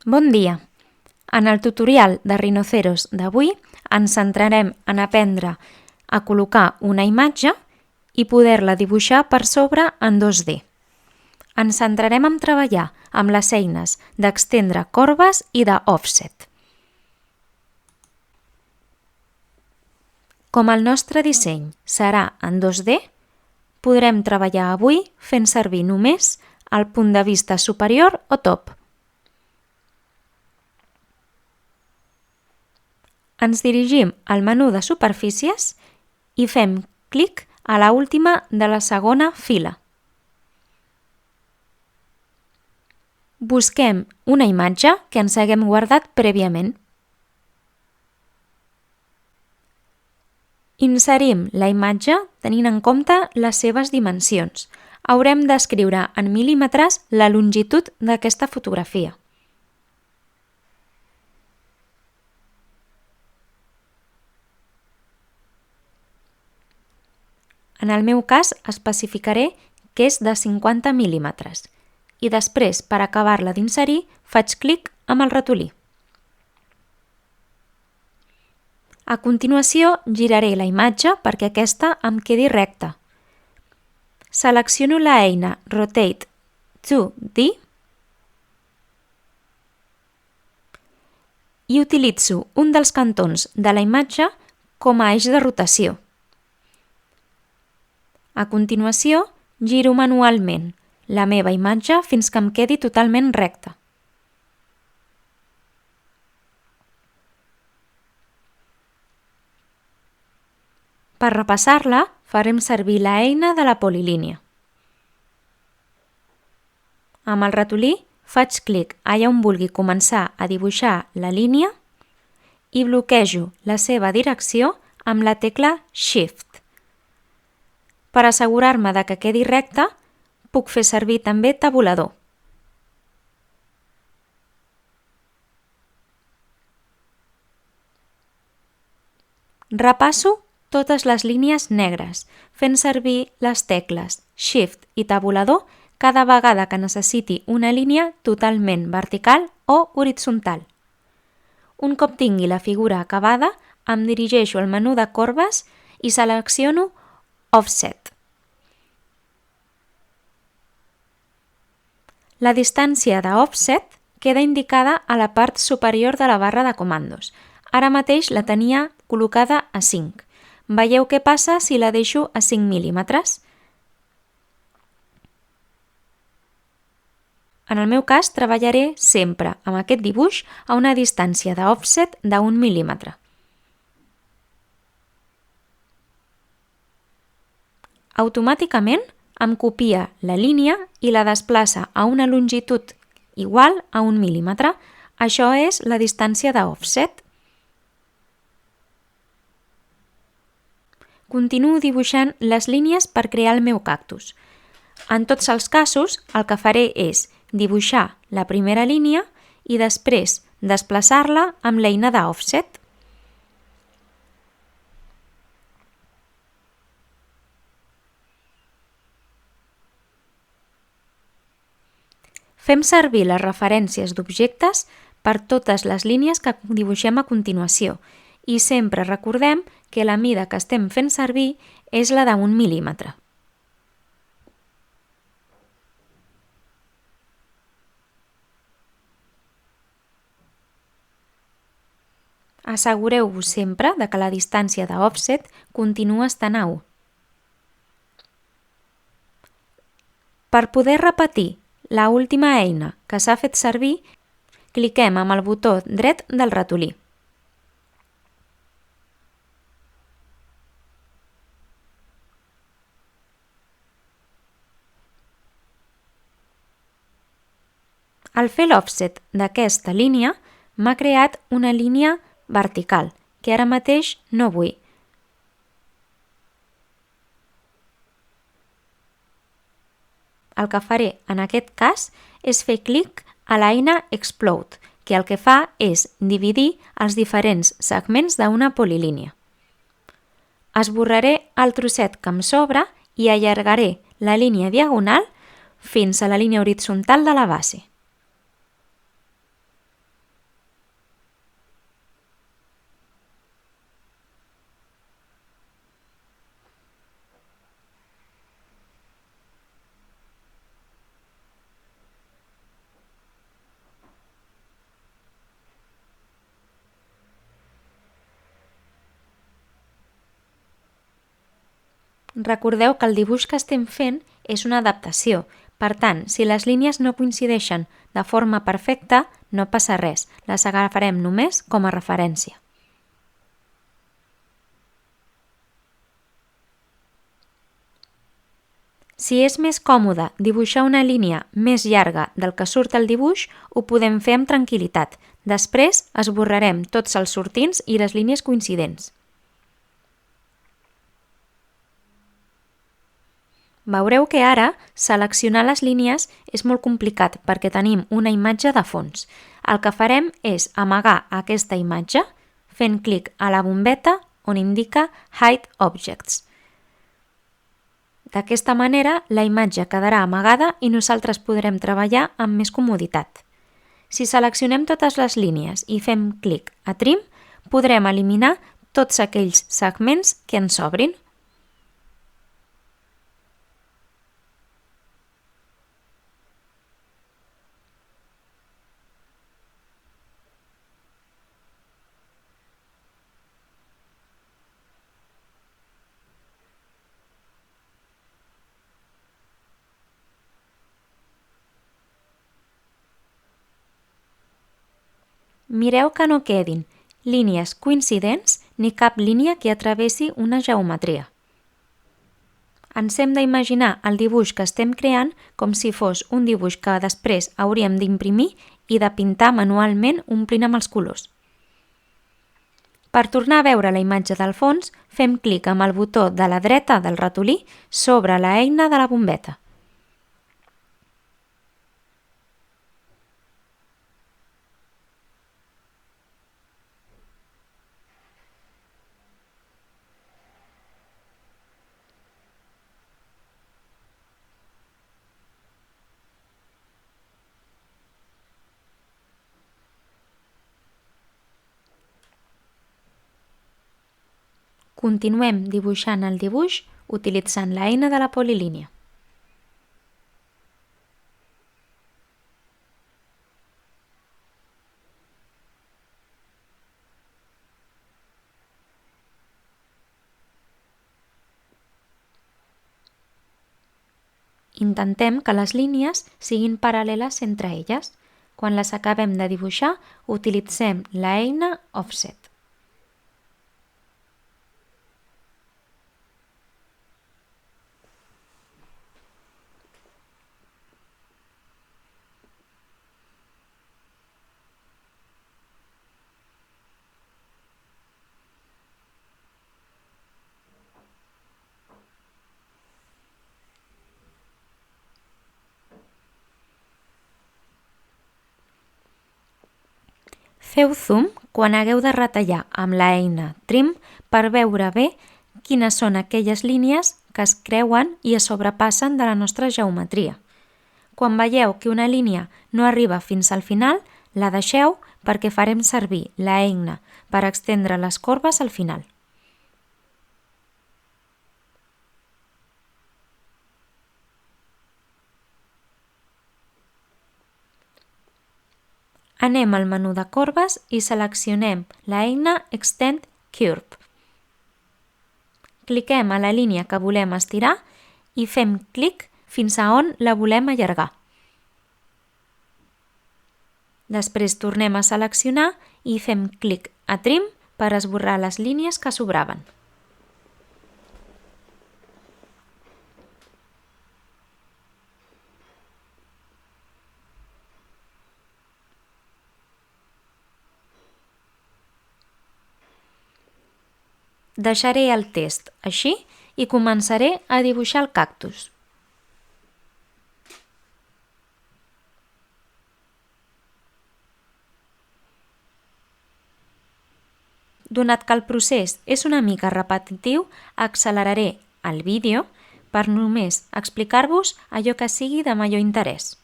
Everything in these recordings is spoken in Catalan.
Bon dia! En el tutorial de Rhinoceros d'avui ens centrarem en aprendre a col·locar una imatge i poder-la dibuixar per sobre en 2D. Ens centrarem en treballar amb les eines d'extendre corbes i d'offset. Com el nostre disseny serà en 2D, podrem treballar avui fent servir només el punt de vista superior o top. Ens dirigim al menú de superfícies i fem clic a la última de la segona fila. Busquem una imatge que ens haguem guardat prèviament. Inserim la imatge tenint en compte les seves dimensions. Haurem d'escriure en mil·límetres la longitud d'aquesta fotografia. En el meu cas especificaré que és de 50 mil·límetres i després, per acabar-la d'inserir, faig clic amb el ratolí. A continuació, giraré la imatge perquè aquesta em quedi recta. Selecciono l'eina Rotate 2D i utilitzo un dels cantons de la imatge com a eix de rotació. A continuació, giro manualment la meva imatge fins que em quedi totalment recta. Per repassar-la, farem servir l'eina de la polilínia. Amb el ratolí faig clic allà on vulgui començar a dibuixar la línia i bloquejo la seva direcció amb la tecla Shift. Per assegurar-me que quedi recta, puc fer servir també tabulador. Repasso totes les línies negres, fent servir les tecles Shift i tabulador cada vegada que necessiti una línia totalment vertical o horitzontal. Un cop tingui la figura acabada, em dirigeixo al menú de corbes i selecciono Offset. La distància d'offset queda indicada a la part superior de la barra de comandos. Ara mateix la tenia col·locada a 5. Veieu què passa si la deixo a 5 mil·límetres? En el meu cas, treballaré sempre amb aquest dibuix a una distància d'offset d'1 mil·límetre. Automàticament em copia la línia i la desplaça a una longitud igual a 1 mil·límetre. Això és la distància d'offset. Continuo dibuixant les línies per crear el meu cactus. En tots els casos, el que faré és dibuixar la primera línia i després desplaçar-la amb l'eina d'offset. Fem servir les referències d'objectes per totes les línies que dibuixem a continuació i sempre recordem que la mida que estem fent servir és la d'1 mil·límetre. Assegureu-vos sempre que la distància d'offset continua estant a 1. Per poder repetir la última eina que s'ha fet servir, cliquem amb el botó dret del ratolí. Al fer l'offset d'aquesta línia, m'ha creat una línia vertical, que ara mateix no vull. El que faré en aquest cas és fer clic a l'eina Explode, que el que fa és dividir els diferents segments d'una polilínia. Esborraré el trosset que em sobra i allargaré la línia diagonal fins a la línia horitzontal de la base. Recordeu que el dibuix que estem fent és una adaptació. Per tant, si les línies no coincideixen de forma perfecta, no passa res. Les agafarem només com a referència. Si és més còmode dibuixar una línia més llarga del que surt al dibuix, ho podem fer amb tranquil·litat. Després esborrarem tots els sortints i les línies coincidents. Veureu que ara seleccionar les línies és molt complicat perquè tenim una imatge de fons. El que farem és amagar aquesta imatge fent clic a la bombeta on indica Hide Objects. D'aquesta manera, la imatge quedarà amagada i nosaltres podrem treballar amb més comoditat. Si seleccionem totes les línies i fem clic a Trim, podrem eliminar tots aquells segments que ens sobrin. Mireu que no quedin línies coincidents ni cap línia que travessi una geometria. Ens hem d'imaginar el dibuix que estem creant com si fos un dibuix que després hauríem d'imprimir i de pintar manualment omplint amb els colors. Per tornar a veure la imatge del fons, fem clic amb el botó de la dreta del ratolí sobre l'eina de la bombeta. Continuem dibuixant el dibuix utilitzant l'eina de la polilínia. Intentem que les línies siguin paral·leles entre elles. Quan les acabem de dibuixar, utilitzem l'eina Offset. Feu zoom quan hagueu de retallar amb l'eina Trim per veure bé quines són aquelles línies que es creuen i es sobrepassen de la nostra geometria. Quan veieu que una línia no arriba fins al final, la deixeu perquè farem servir l'eina per extendre les corbes al final. Anem al menú de corbes i seleccionem l'eina Extend Curve. Cliquem a la línia que volem estirar i fem clic fins a on la volem allargar. Després tornem a seleccionar i fem clic a Trim per esborrar les línies que sobraven. Deixaré el test així i començaré a dibuixar el cactus. Donat que el procés és una mica repetitiu, acceleraré el vídeo per només explicar-vos allò que sigui de major interès.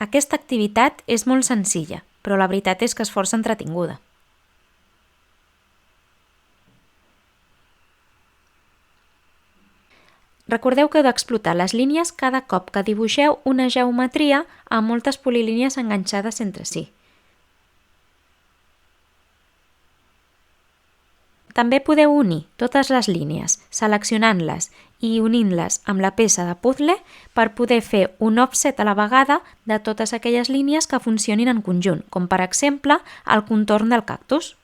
Aquesta activitat és molt senzilla, però la veritat és que és força entretinguda. Recordeu que heu d'explotar les línies cada cop que dibuixeu una geometria amb moltes polilínies enganxades entre si. També podeu unir totes les línies, seleccionant-les i unint-les amb la peça de puzzle per poder fer un offset a la vegada de totes aquelles línies que funcionin en conjunt, com per exemple el contorn del cactus.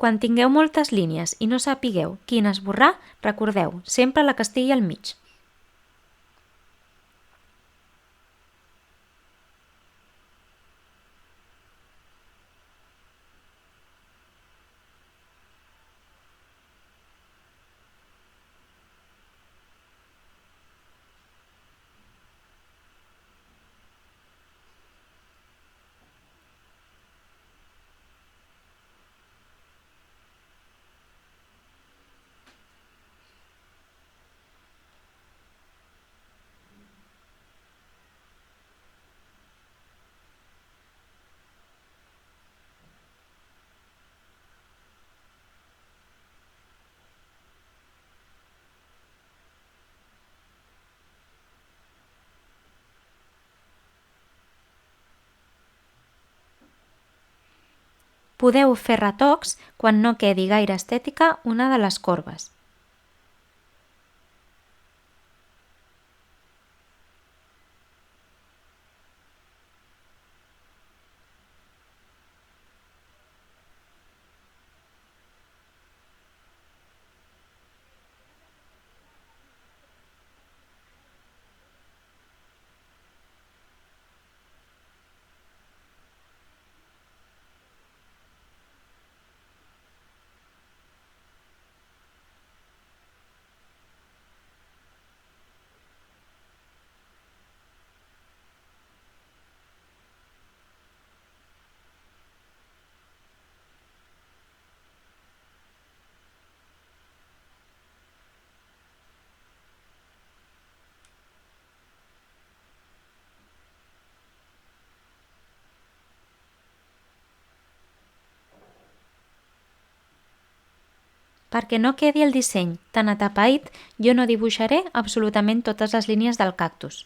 Quan tingueu moltes línies i no sapigueu quina esborrar, recordeu, sempre la que estigui al mig. Podeu fer retocs quan no quedi gaire estètica una de les corbes. Perquè no quedi el disseny tan atapeït, jo no dibuixaré absolutament totes les línies del cactus.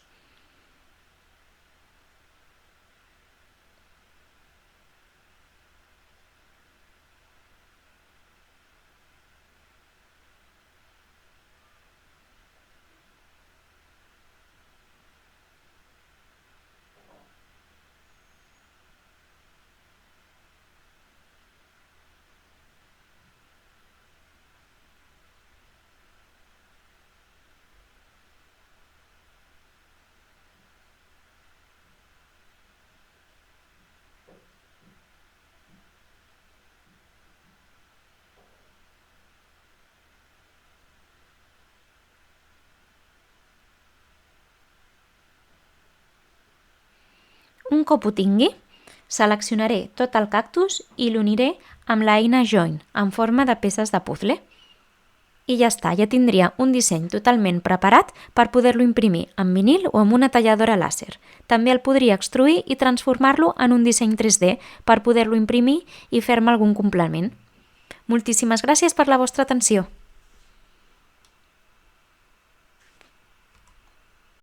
Un cop ho tingui, seleccionaré tot el cactus i l'uniré amb l'eina Join en forma de peces de puzzle. I ja està, ja tindria un disseny totalment preparat per poder-lo imprimir en vinil o amb una talladora làser. També el podria extruir i transformar-lo en un disseny 3D per poder-lo imprimir i fer-me algun complement. Moltíssimes gràcies per la vostra atenció!